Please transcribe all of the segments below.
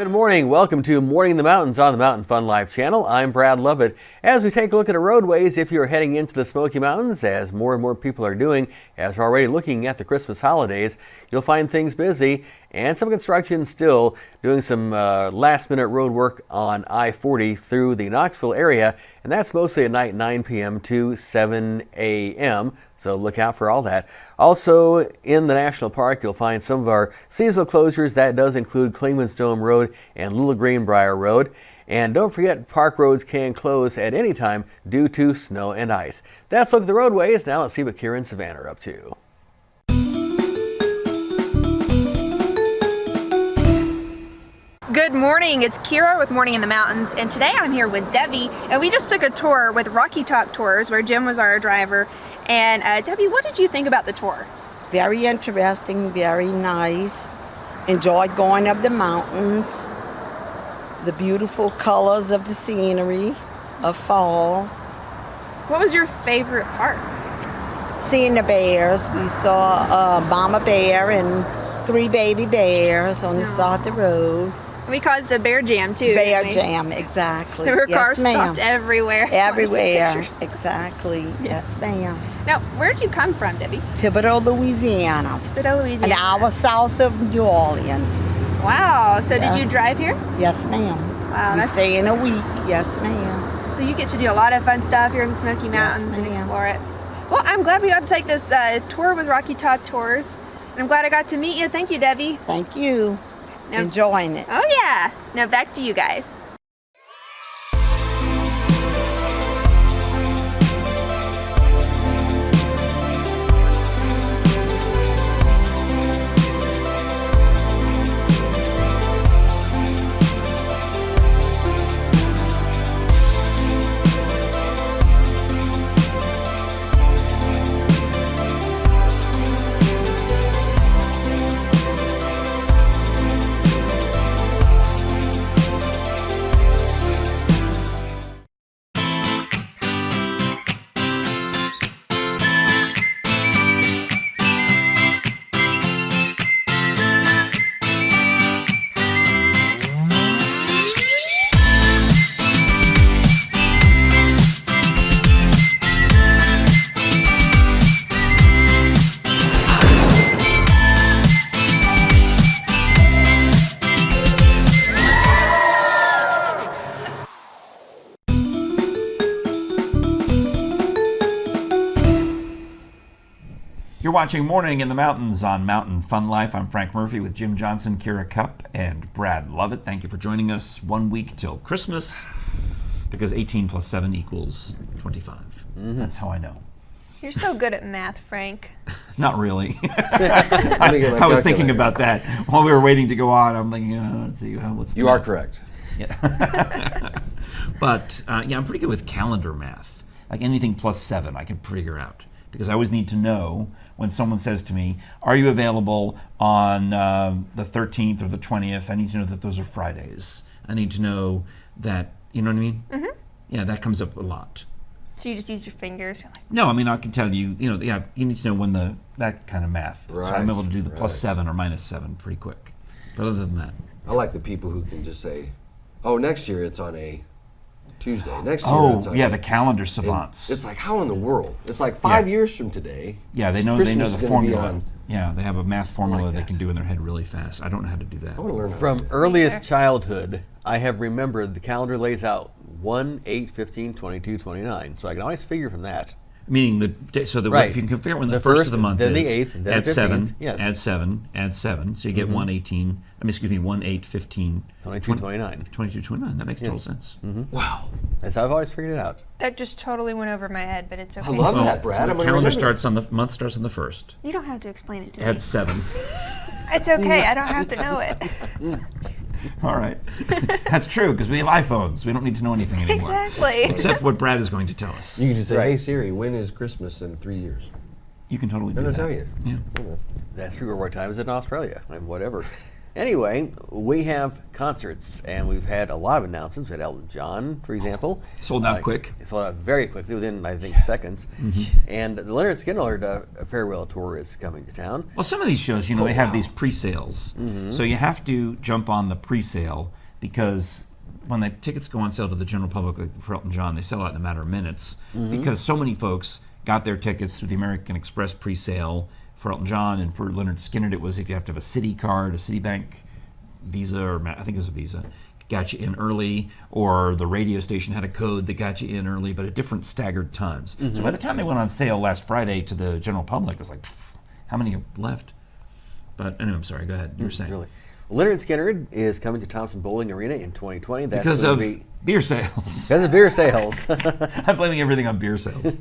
Good morning. Welcome to Morning in the Mountains on the Mountain Fun Life channel. I'm Brad Lovett. As we take a look at the roadways, if you're heading into the Smoky Mountains, as more and more people are doing, as we're already looking at the Christmas holidays, you'll find things busy and some construction still doing some last-minute road work on I-40 through the Knoxville area, and that's mostly at night 9 p.m. to 7 a.m., so look out for all that. Also, in the National Park, you'll find some of our seasonal closures. That does include Clingman's Dome Road and Little Greenbrier Road. And don't forget, park roads can close at any time due to snow and ice. That's a look at the roadways. Now let's see what Kira and Savannah are up to. Good morning, it's Kira with Morning in the Mountains, and today I'm here with Debbie, and we just took a tour with Rocky Top Tours where Jim was our driver. And Debbie, what did you think about the tour? Very interesting, very nice. Enjoyed going up the mountains, the beautiful colors of the scenery of fall. What was your favorite part? Seeing the bears. We saw Mama Bear and 3 baby bears on the side of the road. We caused a bear jam too. Bear jam, exactly. There were cars ma'am. stopped everywhere. Everywhere, exactly. Yes, ma'am. Now, where'd you come from, Debbie? Thibodeau, Louisiana. Thibodeau, Louisiana. An hour south of New Orleans. Wow. So Yes. did you drive here? Yes, ma'am. Wow. We stay in a week. Yes, ma'am. So you get to do a lot of fun stuff here in the Smoky Mountains and ma'am. explore it. Well, I'm glad we got to take this tour with Rocky Top Tours. And I'm glad I got to meet you. Thank you, Debbie. Thank you. Now- Enjoying it. Oh yeah. Now back to you guys. You're watching Morning in the Mountains on Mountain Fun Life. I'm Frank Murphy with Jim Johnson, Kira Cupp, and Brad Lovett. Thank you for joining us 1 week till Christmas, because 18 plus 7 equals 25. That's how I know. You're so good at math, Frank. Not really. I was thinking about that while we were waiting to go on. I'm thinking, let's see, what's the You are math? correct. Yeah. But yeah, I'm pretty good with calendar math. Like anything plus 7, I can figure out, because I always need to know when someone says to me, "Are you available on the 13th or the 20th?" I need to know that those are Fridays. I need to know that, you know what I mean? Mm-hmm. Yeah, that comes up a lot. So you just use your fingers? You're like, No, I mean, I can tell you, yeah, you need to know when that kind of math. Right, So I'm able to do the plus 7 or minus 7 pretty quick. But other than that. I like the people who can just say, "Oh, next year it's on a Tuesday. Next year it's Oh, on yeah, a-" the calendar And savants. It's like, how in the world? It's like 5 years from today. Yeah, they know Christmas the is gonna be formula. on- Yeah, they have a math formula like they that. can do in their head really fast. I don't know how to do that. I want to learn how From to do earliest childhood, I have remembered the calendar lays out 1, 8, 15, 22, 29. So I can always figure from that. Meaning the day, so Right. if you can figure out when the The first first, of the month then the is, 8th, then add the 7, 15th, yes. add 7, add 7, so you get 118. 1, 8, 15, 22, 29. 22, 29. That makes total Yes. sense. Wow. That's how I've always figured it out. that just totally went over my head, but it's okay. I love that, Brad. The I'm gonna calendar remember month starts on the 1st. You don't have to explain it to me. Add 7. It's okay. I don't have to know it. All right. That's true, because we have iPhones. We don't need to know anything anymore. Exactly. Except what Brad is going to tell us. You can just say, Right. "Hey Siri, when is Christmas in 3 years?" You can totally do And that. they'll tell you. Yeah. That's true. What time is it in Australia? And whatever. Anyway, we have concerts, and we've had a lot of announcements. We had Elton John, for example. Sold out quick. It sold out very quickly, within, I think, seconds. And the Lynyrd Skynyrd farewell tour is coming to town. Well, some of these shows, they have these pre-sales. So you have to jump on the pre-sale because when the tickets go on sale to the general public, like for Elton John, they sell out in a matter of minutes because so many folks got their tickets through the American Express pre-sale for Elton John, and for Lynyrd Skynyrd, it was if you have to have a Citi card, a Citibank Visa, or I think it was a Visa, got you in early, or the radio station had a code that got you in early, but at different staggered times. So by the time they went on sale last Friday to the general public, it was like, how many are left? But anyway, I'm sorry, go ahead. You were saying. Really. Lynyrd Skynyrd is coming to Thompson Bowling Arena in 2020. That's Because going of to be beer sales. because of beer sales. I'm blaming everything on beer sales.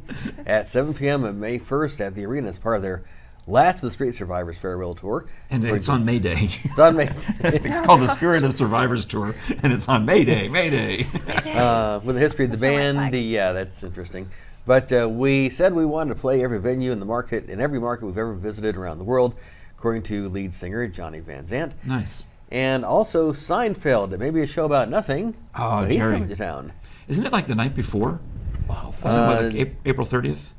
At 7 p.m. on May 1st at the arena as part of their Last of the Street Survivors farewell tour. And it's on May Day. It's on May. It's called the Spirit of Survivors Tour, and it's on May Day. May Day. With the history of the That's my red band, flag. yeah, that's interesting. But we said we wanted to play every venue in the market, in every market we've ever visited around the world, according to lead singer Johnny Van Zant. Nice. And also Seinfeld, maybe a show about nothing, Oh, but he's Jerry. coming to town. Isn't it like the night before? Wow. Was it like April 30th?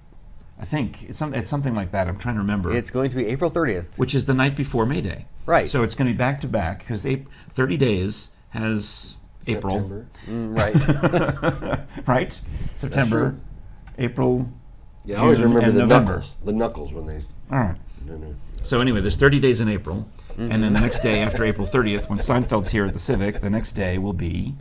I think it's something like that. I'm trying to remember. It's going to be April 30th. Which is the night before May Day. Right. So it's going to be back to back because 30 days has April, September. Right. right? September, April, Yeah, I always June, remember and the November. knuckles. The knuckles when they. All right. No. So anyway, there's 30 days in April, and then the next day after April 30th, when Seinfeld's here at the Civic, the next day will be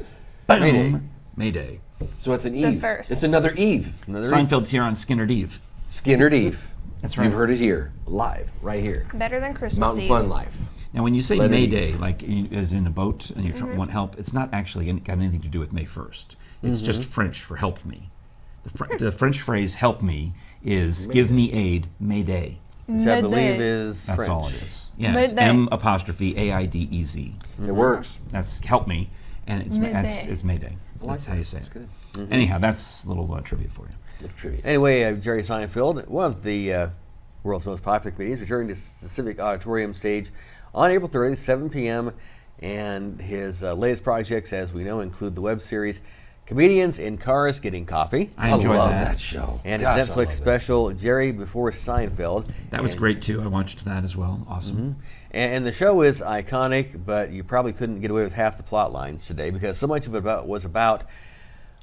boom, May Day. May Day. So it's an Eve. first. It's another Eve. Seinfeld's here on Skynyrd Eve. Skynyrd Eve. That's right. You've heard it here, live, right here. Better than Christmas Mountain Eve. Fun Life. Now, when you say Let it May eat. Day, like as in a boat and you want help, it's not actually got anything to do with May 1st. It's just French for help me. The French phrase "help me" is "give me aid, May Day." Which I May believe Day. is That's French. all it is. Yeah, May it's Day. M''AIDEZ. It works. That's help me, and it's May Day. it's May Day. That's how you say it. Good. Anyhow, that's a little trivia for you. Little trivia. Anyway, Jerry Seinfeld, one of the world's most popular comedians, returning to the Civic Auditorium stage on April 30th, 7 p.m. And his latest projects, as we know, include the web series Comedians in Cars Getting Coffee. I enjoyed love that. that show. And Gosh, I his love Netflix that. special, Jerry Before Seinfeld. That was And- great too. I watched that as well. Awesome. And the show is iconic, but you probably couldn't get away with half the plot lines today because so much of it was about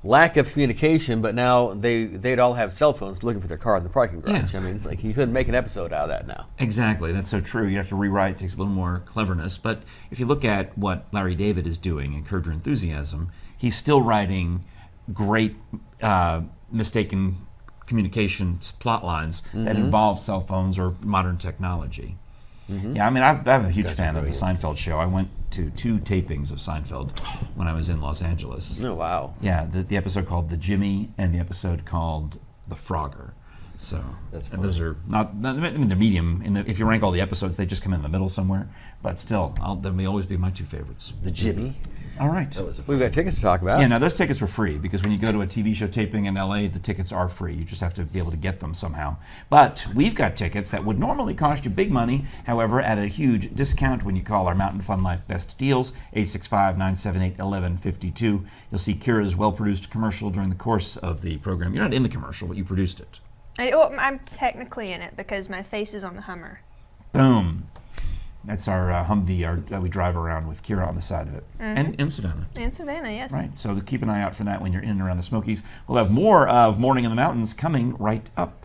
lack of communication, but now they'd all have cell phones looking for their car in the parking garage. Yeah. I mean, it's like you couldn't make an episode out of that now. Exactly. That's so true. You have to rewrite. It takes a little more cleverness. But if you look at what Larry David is doing in Curb Your Enthusiasm, he's still writing great mistaken communications plot lines that involve cell phones or modern technology. Yeah, I mean, I'm a huge fan of the Seinfeld show. I went to 2 tapings of Seinfeld when I was in Los Angeles. Oh, wow. Yeah, the episode called The Jimmy and the episode called The Frogger. So, That's and those are not I mean, they're medium. If you rank all the episodes, they just come in the middle somewhere. But still, they may always be my 2 favorites. The Jimmy. All right. That was a We've got tickets to talk about. Yeah, now those tickets were free because when you go to a TV show taping in LA, the tickets are free. You just have to be able to get them somehow. But we've got tickets that would normally cost you big money, however, at a huge discount when you call our Mountain Fun Life Best Deals, 865-978-1152. You'll see Kira's well-produced commercial during the course of the program. You're not in the commercial, but you produced it. I'm technically in it because my face is on the Hummer. Boom. That's our Humvee that we drive around with Kira on the side of it. And in Savannah. In Savannah, yes. Right, so keep an eye out for that when you're in and around the Smokies. We'll have more of Morning in the Mountains coming right up.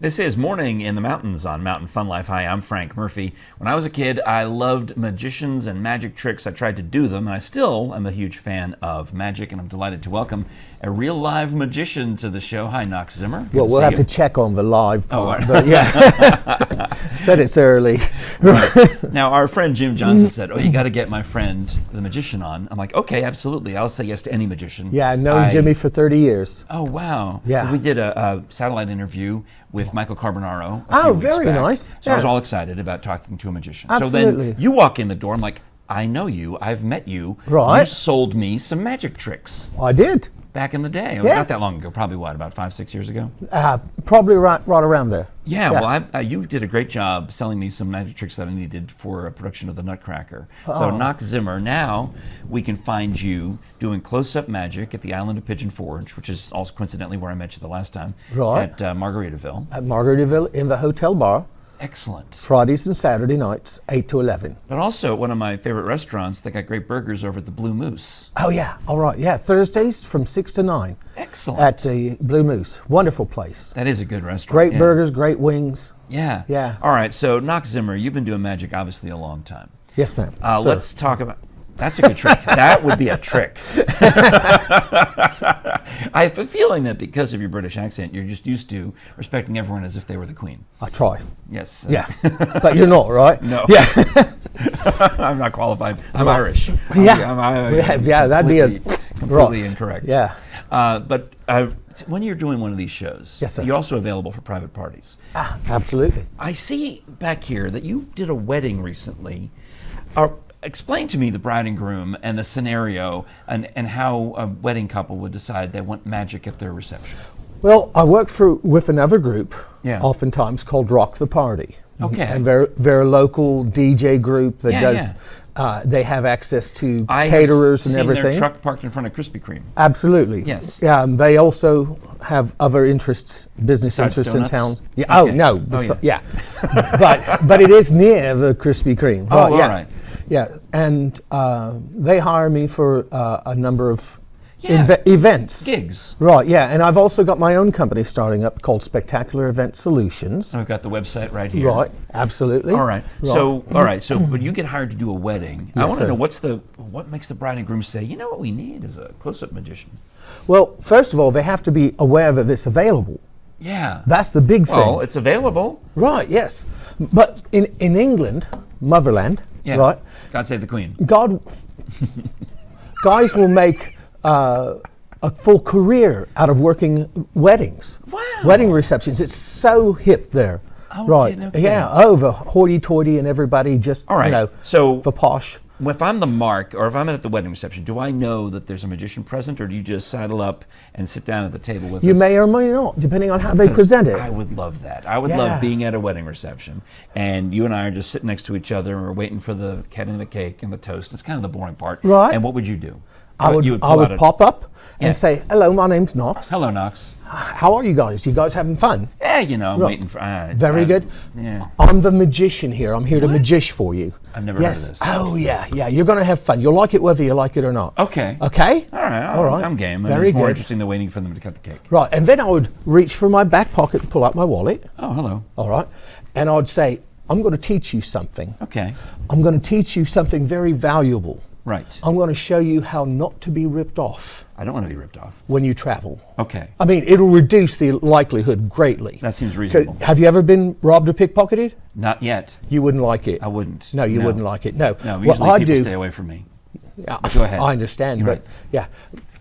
This is Morning in the Mountains on Mountain Fun Life. Hi, I'm Frank Murphy. When I was a kid, I loved magicians and magic tricks. I tried to do them, and I still am a huge fan of magic, and I'm delighted to welcome a real live magician to the show. Hi, Knox Zimmer. Good Well, to we'll see have you. to check on the live part, all right. but yeah. Said it's early. Now, our friend Jim Johnson said, you got to get my friend, the magician, on. I'm like, okay, absolutely. I'll say yes to any magician. Yeah, I've known Jimmy for 30 years. Oh, wow. Yeah. We did a satellite interview with Michael Carbonaro. Oh, weeks very back. nice. So I was Yeah. all excited about talking to a magician. Absolutely. So then you walk in the door. I'm like, I know you. I've met you. Right. You sold me some magic tricks I did. back in the day. Yeah. Not that long ago. Probably what, about 5-6 years ago? Probably right around there. Yeah. Well, you did a great job selling me some magic tricks that I needed for a production of The Nutcracker. So Knox Zimmer, now we can find you doing close-up magic at the island of Pigeon Forge, which is also coincidentally where I met you the last time. Right. At Margaritaville. At Margaritaville in the hotel bar, Excellent. Fridays and Saturday nights, 8 to 11. But also one of my favorite restaurants, they got great burgers over at the Blue Moose. Oh, yeah. All right. Yeah. Thursdays from 6 to 9 Excellent. at the Blue Moose. Wonderful place. That is a good restaurant. Great yeah. burgers, great wings. Yeah. Yeah. All right, so Knox Zimmer, you've been doing magic obviously a long time. Yes, ma'am. Sir. Let's talk about, that's a good trick. That would be a trick. I have a feeling that because of your British accent, you're just used to respecting everyone as if they were the Queen. I try. Yes. Yeah. But you're not, right? No. Yeah. I'm not qualified. I'm Irish. Yeah. Yeah, that'd be a- completely incorrect. Yeah. But when you're doing one of these shows, Yes, sir. you're also available for private parties. Absolutely. I see back here that you did a wedding recently. Explain to me the bride and groom and the scenario and how a wedding couple would decide they want magic at their reception. Well, I work with another group, Yeah. oftentimes called Rock the Party. Okay. And they're a local DJ group that Yeah, does, they have access to I caterers have and seen everything. their truck parked in front of Krispy Kreme. Absolutely. Yes. Yeah, and they also have other interests, business Besides interests donuts? in town. Yeah. Okay. Oh, no. Oh, yeah. But it is near the Krispy Kreme. Oh, all yeah. right. Yeah, and they hire me for a number of Yeah. events. Gigs. Right, yeah, and I've also got my own company starting up called Spectacular Event Solutions. I've got the website right here. Right, absolutely. All right. So, when you get hired to do a wedding, I Yes, want to sir. know what makes the bride and groom say, you know what we need is a close-up magician. Well, first of all, they have to be aware that it's available. Yeah. That's the big thing. Well, it's available. Right, yes. But in England, motherland, Yeah. right, God save the Queen. guys will make a full career out of working weddings. Wow. Wedding receptions. It's so hip there. Oh, right. okay, no kidding. Yeah, over hoity-toity and everybody just, All right. So for posh. if I'm the mark, or if I'm at the wedding reception, do I know that there's a magician present, or do you just saddle up and sit down at the table with You us? may or may not, depending on how they present it. I would love that. I would Yeah. love being at a wedding reception, and you and I are just sitting next to each other, and we're waiting for the cutting the cake and the toast. It's kind of the boring part. Right. And what would you do? I You would pull out a- pop up Yeah. and say, "Hello, my name's Knox. Hello, Knox. How are you guys? You guys having fun?" Yeah, you know, I'm Right. waiting for. Very good. Yeah. I'm the magician here. I'm here to magish for you. I've never heard of this. Oh, yeah. You're going to have fun. You'll like it whether you like it or not. Okay. Okay? All right. All right. I'm game. I mean, Very it's more good. interesting than waiting for them to cut the cake. Right. And then I would reach for my back pocket and pull out my wallet. Oh, hello. All right. And I'd say, I'm going to teach you something. Okay. I'm going to teach you something very valuable. Right. I'm going to show you how not to be ripped off I don't want to be ripped off. when you travel. Okay. I mean, it'll reduce the likelihood greatly. That seems So, reasonable. have you ever been robbed or pickpocketed? Not yet. You wouldn't like it. I wouldn't. No, you wouldn't like it. No. No, What usually I people do, stay away from me. Yeah, Go ahead. I understand, You're but right. yeah,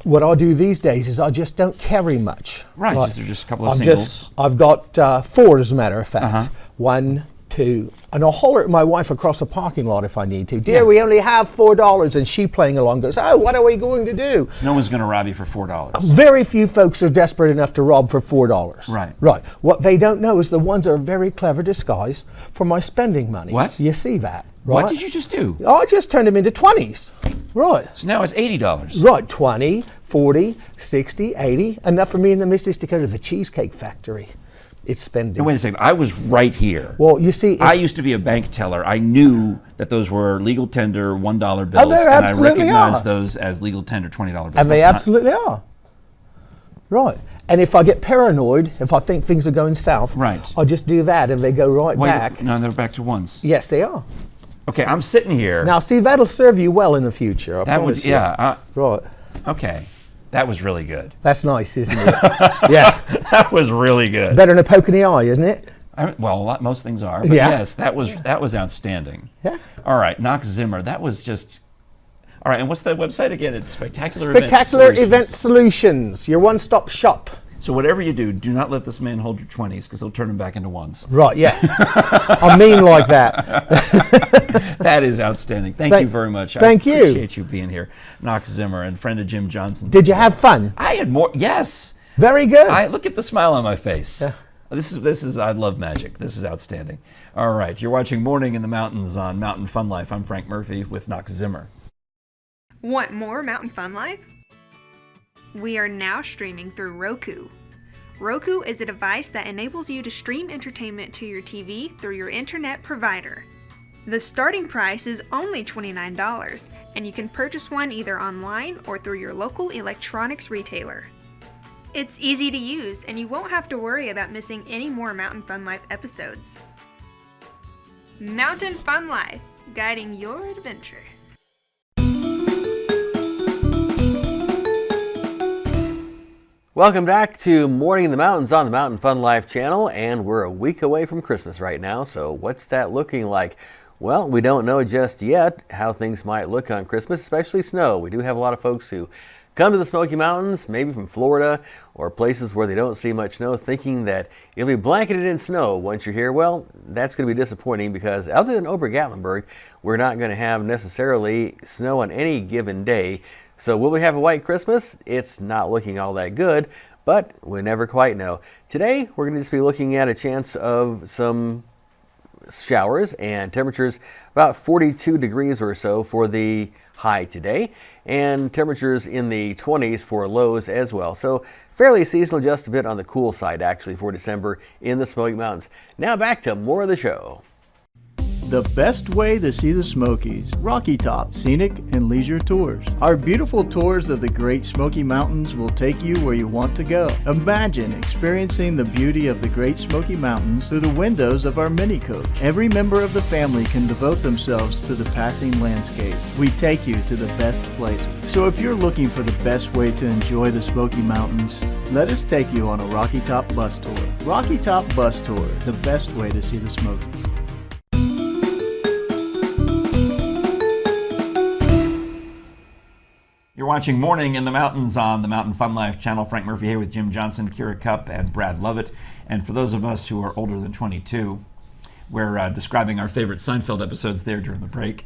what I do these days is I just don't carry much. Right, Like, just a couple of I'm singles. I've got 4, as a matter of fact. Uh-huh. 1, 2, and I'll holler at my wife across a parking lot if I need to. Dear, Yeah. we only have $4, and she playing along goes, oh, what are we going to do? No one's going to rob you for $4. Very few folks are desperate enough to rob for $4. Right. Right. What they don't know is the ones are a very clever disguise for my spending money. What? You see that, right? What did you just do? Oh, I just turned them into 20s. Right. So now it's $80. Right, 20, 40, 60, 80. Enough for me and the missus to go to the Cheesecake Factory. It's spending. Now, wait a second. I was right here. Well, you see, I used to be a bank teller. I knew that those were legal tender $1 bills, they and I absolutely recognized are. those as legal tender $20 bills. and they That's not- absolutely are. Right. And if I get paranoid, if I think things are going south, Right. I just do that and they go right Wait, back. No, they're back to once. Yes, they are. Okay, I'm sitting here. Now, see, that'll serve you well in the future. I that would, promise you. yeah. Right. Okay, that was really good. That's nice, isn't it? Yeah. That was really good. Better than a poke in the eye, isn't it? Well, most things are, but Yeah. yes, that was outstanding. Yeah. All right, Knox Zimmer, that was just. All right, and what's the website again? It's Spectacular Spectacular Event Event Solutions. Solutions, your one-stop shop. So whatever you do not let this man hold your 20s because he'll turn them back into ones. Right, yeah. I mean like that. That is outstanding. Thank you very much. Thank you. I appreciate you being here. Knox Zimmer and friend of Jim Johnson's. Did you have fun? I had more. Yes. Very good. I look at the smile on my face. Yeah. This is I love magic. This is outstanding. All right, you're watching Morning in the Mountains on Mountain Fun Life. I'm Frank Murphy with Knox Zimmer. Want more Mountain Fun Life? We are now streaming through Roku. Roku is a device that enables you to stream entertainment to your TV through your internet provider. The starting price is only $29, and you can purchase one either online or through your local electronics retailer. It's easy to use, and you won't have to worry about missing any more Mountain Fun Life episodes. Mountain Fun Life, guiding your adventure. Welcome back to Morning in the Mountains on the Mountain Fun Life channel, and we're a week away from Christmas right now, so what's that looking like? Well, we don't know just yet how things might look on Christmas, especially snow. We do have a lot of folks who come to the Smoky Mountains, maybe from Florida or places where they don't see much snow, thinking that you'll be blanketed in snow once you're here. Well, that's going to be disappointing because other than Ober-Gatlinburg, we're not going to have necessarily snow on any given day. So will we have a white Christmas? It's not looking all that good, but we never quite know. Today, we're going to just be looking at a chance of some showers and temperatures about 42 degrees or so for the high today, and temperatures in the 20s for lows as well. So fairly seasonal, just a bit on the cool side actually for December in the Smoky Mountains. Now back to more of the show. The best way to see the Smokies, Rocky Top, Scenic and Leisure Tours. Our beautiful tours of the Great Smoky Mountains will take you where you want to go. Imagine experiencing the beauty of the Great Smoky Mountains through the windows of our mini coach. Every member of the family can devote themselves to the passing landscape. We take you to the best places. So if you're looking for the best way to enjoy the Smoky Mountains, let us take you on a Rocky Top bus tour. Rocky Top Bus Tour, the best way to see the Smokies. You're watching Morning in the Mountains on the Mountain Fun Life channel. Frank Murphy here with Jim Johnson, Kira Cupp, and Brad Lovett. And for those of us who are older than 22, we're describing our favorite Seinfeld episodes there during the break.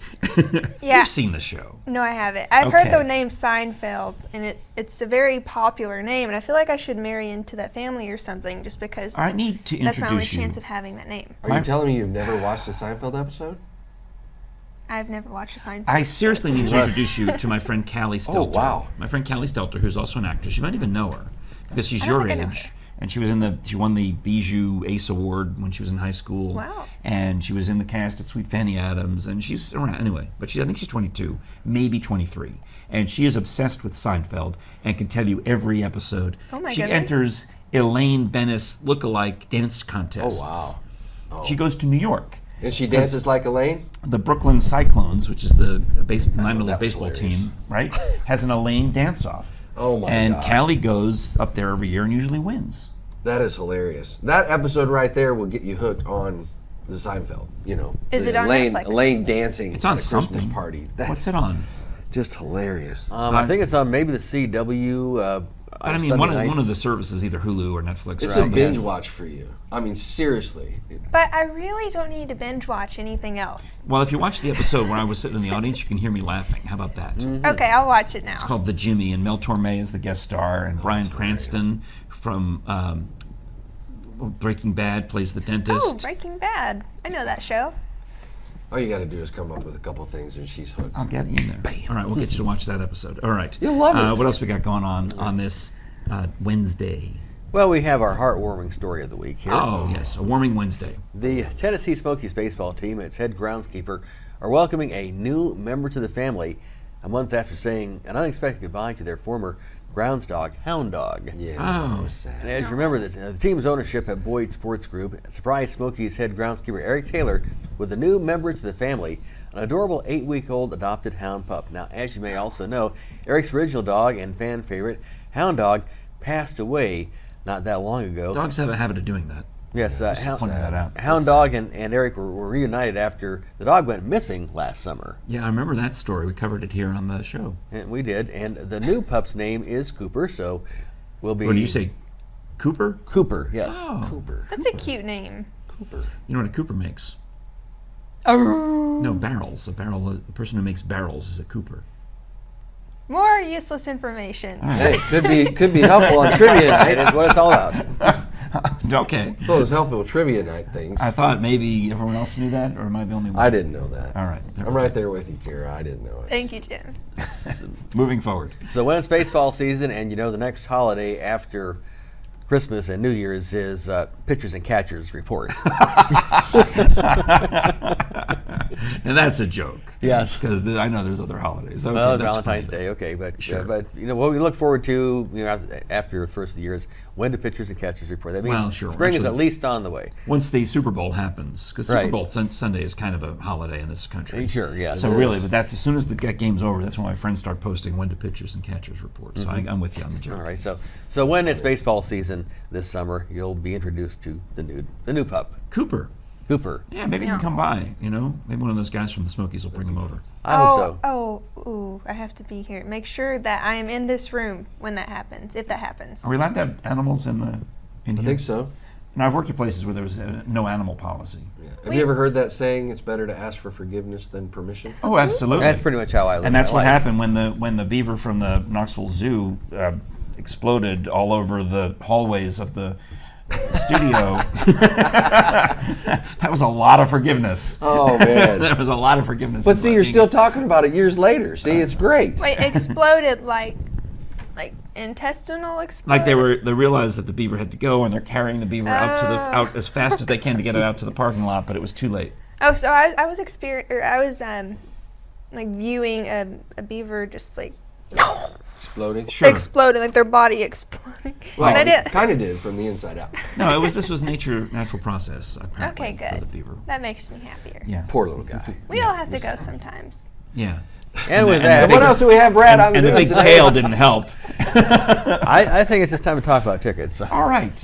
Yeah. You've seen the show. No, I haven't. I've heard Okay. the name Seinfeld, and it's a very popular name, and I feel like I should marry into that family or something just because I need to that's my only introduce you. chance of having that name. Are you telling me you've never watched a Seinfeld episode? I've never watched a Seinfeld. I seriously need to introduce you to my friend Callie Stelter. wow. My friend Callie Stelter, who's also an actress. You might even know her because she's I don't your think I know age. her. And she won the Bijou Ace Award when she was in high school. Wow. And she was in the cast at Sweet Fanny Adams, and she's around anyway. But I think she's 22, maybe 23, and she is obsessed with Seinfeld and can tell you every episode. Oh my she goodness. enters Elaine Bennis lookalike dance contests. Oh, wow. She goes to New York. And she dances like Elaine? The Brooklyn Cyclones, which is the minor league that was baseball hilarious. team, right, has an Elaine dance-off. Oh my And gosh. Callie goes up there every year and usually wins. That is hilarious. That episode right there will get you hooked on the Seinfeld. You know, Is the it on Elaine, Netflix? Elaine dancing It's on at a Christmas something. party. What's it on? Just hilarious. I think it's on maybe the CW. But I mean, one of the services, either Hulu or Netflix. It's or a binge Yes. watch for you. I mean, seriously. But I really don't need to binge watch anything else. Well, if you watch the episode where I was sitting in the audience, you can hear me laughing. How about that? Okay, I'll watch it now. It's called The Jimmy, and Mel Torme is the guest star, and Bryan Cranston from Breaking Bad plays the dentist. Oh, Breaking Bad. I know that show. All you got to do is come up with a couple things and she's hooked. I'll get you in there. All right, we'll get you to watch that episode. All right. You'll love it. What else we got going on this Wednesday? Well, we have our heartwarming story of the week here. Oh, yes, a warming Wednesday. The Tennessee Smokies baseball team and its head groundskeeper are welcoming a new member to the family a month after saying an unexpected goodbye to their former grounds dog, Hound Dog. Yeah. Oh. And as you remember, the team's ownership at Boyd Sports Group surprised Smokies head groundskeeper Eric Taylor with a new member to the family, an adorable 8-week-old adopted hound pup. Now, as you may also know, Eric's original dog and fan favorite, Hound Dog, passed away not that long ago. Dogs have a habit of doing that. Yes, Pointing that out. Hound Dog and Eric were reunited after the dog went missing last summer. Yeah, I remember that story. We covered it here on the show. And we did. And the new pup's name is Cooper, so we'll be... What do you say? Cooper? Cooper, yes. Oh. Cooper. That's a cute name. Cooper. You know what a Cooper makes? Oh. No, barrels. A person who makes barrels is a Cooper. More useless information. Hey, could be helpful on trivia It night. is what it's all about. Okay. So it's helpful trivia night things. I thought maybe everyone else knew that, or am I the only one? I didn't know that. All right. I'm right there with you, Kira. I didn't know it. Thank you, Jim. Moving forward. So when it's baseball season, and you know the next holiday after Christmas and New Year's is pitchers and catchers report. Now that's a joke. Yes. Because I know there's other holidays. Okay, Well, that's Valentine's funny. Day, okay, but Sure. but you know what we look forward to, you know, after the first of the year is when do pitchers and catchers report? That means Well, sure. spring is Actually- at least on the way. Once the Super Bowl happens, because Super Right. Bowl Sunday is kind of a holiday in this country. Sure, yes. So really, but that's as soon as the game's over, that's when my friends start posting when do pitchers and catchers report. So I'm with you on the joke. All right, so when it's baseball season this summer, you'll be introduced to the new pup, Cooper. Cooper. Yeah, maybe he can come by, you know? Maybe one of those guys from the Smokies will bring him over. I hope so. I have to be here. Make sure that I am in this room when that happens, if that happens. Are we allowed to have animals in here? I think so. Now, I've worked at places where there was no animal policy. Have you ever heard that saying, it's better to ask for forgiveness than permission? Oh, absolutely. That's pretty much how I live. And that's my what life. happened when the beaver from the Knoxville Zoo exploded all over the hallways of the studio. That was a lot of forgiveness. Oh, man. There was a lot of forgiveness. But see, you're still talking about it years later. See, it's great. Wait, exploded like intestinal explosion? Like they realized that the beaver had to go, and they're carrying the beaver out as fast as they can to get it out to the parking lot, but it was too late. Oh, so I was like viewing a beaver just like Exploding. Sure. exploding, like their body exploding. Well, and I did. kind of did from the inside out. No, this was natural process apparently Okay, for good. the beaver. That makes me happier. Yeah. Poor little guy. We all have to go sometimes. Yeah. And with and that, What else do we have, Brad? on And the news big today? tail didn't help. I think it's just time to talk about tickets. All right.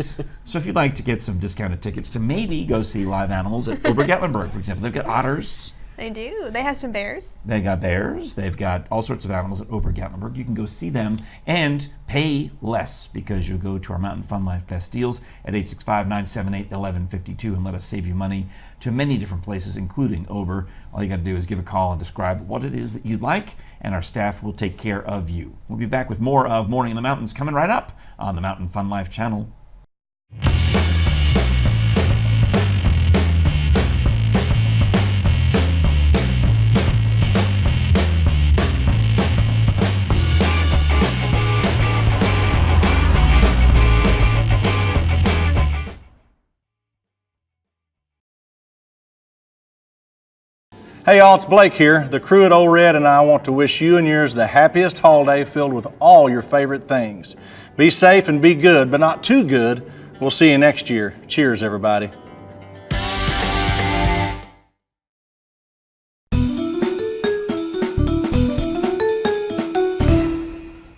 So if you'd like to get some discounted tickets to maybe go see live animals at Ober-Gatlinburg, for example, they've got otters, They do. They have some bears. they got bears, they've got all sorts of animals at Ober-Gatlinburg. You can go see them and pay less because you'll go to our Mountain Fun Life Best Deals at 865-978-1152 and let us save you money to many different places, including Ober. All you got to do is give a call and describe what it is that you'd like, and our staff will take care of you. We'll be back with more of Morning in the Mountains coming right up on the Mountain Fun Life channel. Hey y'all, it's Blake here. The crew at Old Red and I want to wish you and yours the happiest holiday filled with all your favorite things. Be safe and be good, but not too good. We'll see you next year. Cheers, everybody.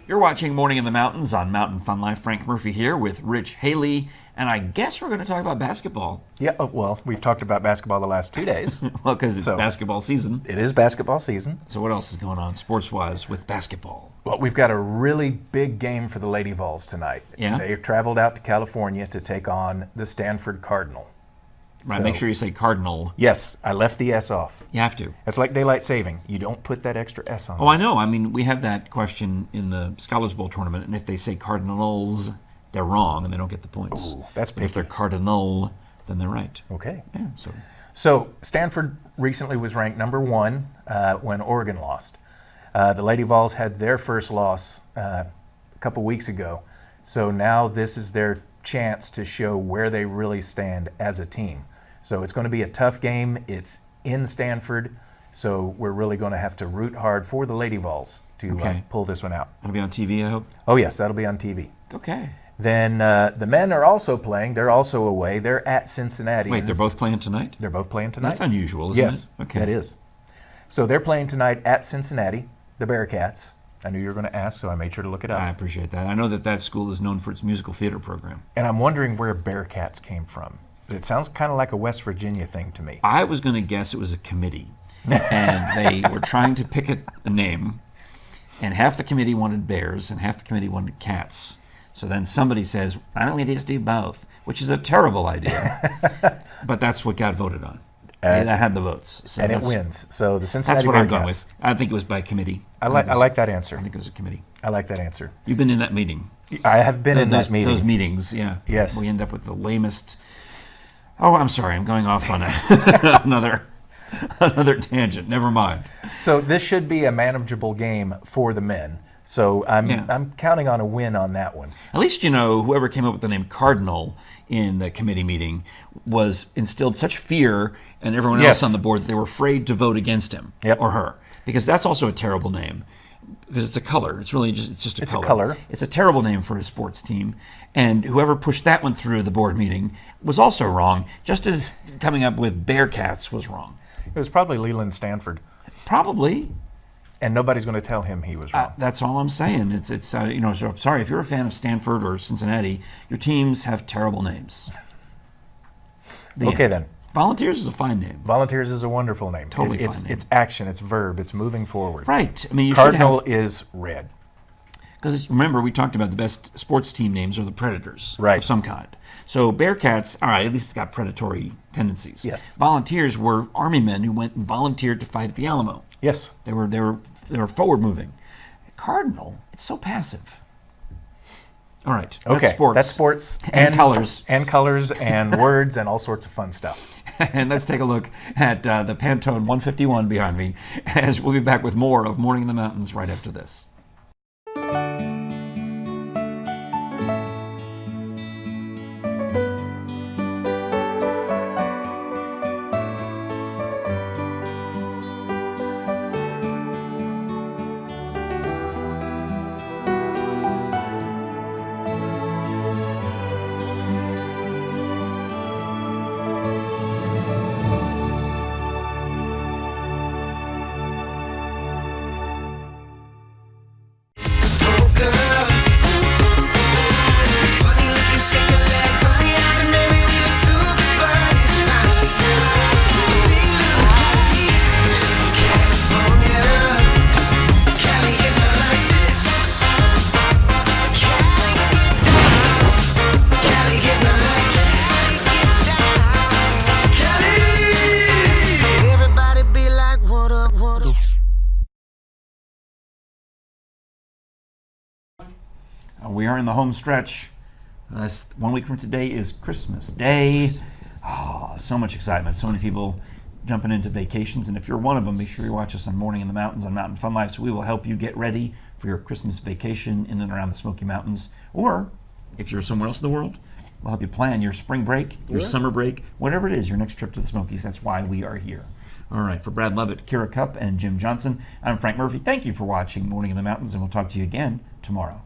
You're watching Morning in the Mountains on Mountain Fun Life. Frank Murphy here with Rich Haley, and I guess we're going to talk about basketball. Yeah, well, we've talked about basketball the last 2 days. Well, because it's So- basketball season. It is basketball season. So what else is going on sports-wise with basketball? Well, we've got a really big game for the Lady Vols tonight. Yeah? They've traveled out to California to take on the Stanford Cardinal. Right, So- make sure you say Cardinal. Yes, I left the S off. You have to. It's like daylight saving. You don't put that extra S on. Oh, I know. I mean, we have that question in the Scholars Bowl tournament, and if they say Cardinals, they're wrong and they don't get the points. Ooh, that's But if they're picky. Cardinal, then they're right. Okay. Yeah, so So Stanford recently was ranked number 1 when Oregon lost. The Lady Vols had their first loss a couple weeks ago. So now this is their chance to show where they really stand as a team. So it's going to be a tough game. It's in Stanford. So we're really going to have to root hard for the Lady Vols to pull this one out. That'll be on TV, I hope? Oh yes, that'll be on TV. Okay. Then the men are also playing. They're also away. They're at Cincinnati. Wait, they're both playing tonight? They're both playing tonight. That's unusual, isn't it? Yes, that is. So they're playing tonight at Cincinnati, the Bearcats. I knew you were going to ask, so I made sure to look it up. I appreciate that. I know that school is known for its musical theater program. And I'm wondering where Bearcats came from. It sounds kind of like a West Virginia thing to me. I was going to guess it was a committee. And they were trying to pick a name, and half the committee wanted bears and half the committee wanted cats. So then somebody says, "I don't need to do both," which is a terrible idea. But that's what got voted on. And I had the votes. So and it wins. So the Cincinnati Bearcats. That's what I'm going with. I think it was by committee. I like that answer. I think it was a committee. I like that answer. You've been in that meeting. I have been in that meeting. Those meetings, yeah. Yes. We end up with the lamest. Oh, I'm sorry. I'm going off on another tangent. Never mind. So this should be a manageable game for the men. So I'm counting on a win on that one. At least, whoever came up with the name Cardinal in the committee meeting was instilled such fear in everyone else on the board that they were afraid to vote against him or her. Because that's also a terrible name. Because it's a color. It's really just a color. It's a terrible name for a sports team. And whoever pushed that one through the board meeting was also wrong, just as coming up with Bearcats was wrong. It was probably Leland Stanford. Probably. And nobody's going to tell him he was wrong. That's all I'm saying. It's so I'm sorry, if you're a fan of Stanford or Cincinnati, your teams have terrible names. Okay, then. Volunteers is a fine name. Volunteers is a wonderful name. Totally fine name. It's action, it's verb, it's moving forward. Right. I mean, Cardinal is red. Because remember, we talked about the best sports team names are the Predators of some kind. So Bearcats, all right, at least it's got predatory tendencies. Yes. Volunteers were army men who went and volunteered to fight at the Alamo. Yes. They were forward moving. Cardinal, it's so passive. All right. Okay. That's sports. That's sports and colors. And colors and words and all sorts of fun stuff. And let's take a look at the Pantone 151 behind me, as we'll be back with more of Morning in the Mountains right after this. We are in the home stretch. 1 week from today is Christmas Day. Oh, so much excitement. So many people jumping into vacations. And if you're one of them, make sure you watch us on Morning in the Mountains on Mountain Fun Life, so we will help you get ready for your Christmas vacation in and around the Smoky Mountains. Or if you're somewhere else in the world, we'll help you plan your spring break, your summer break, whatever it is, your next trip to the Smokies. That's why we are here. All right, for Brad Lovett, Kira Cupp, and Jim Johnson, I'm Frank Murphy. Thank you for watching Morning in the Mountains, and we'll talk to you again tomorrow.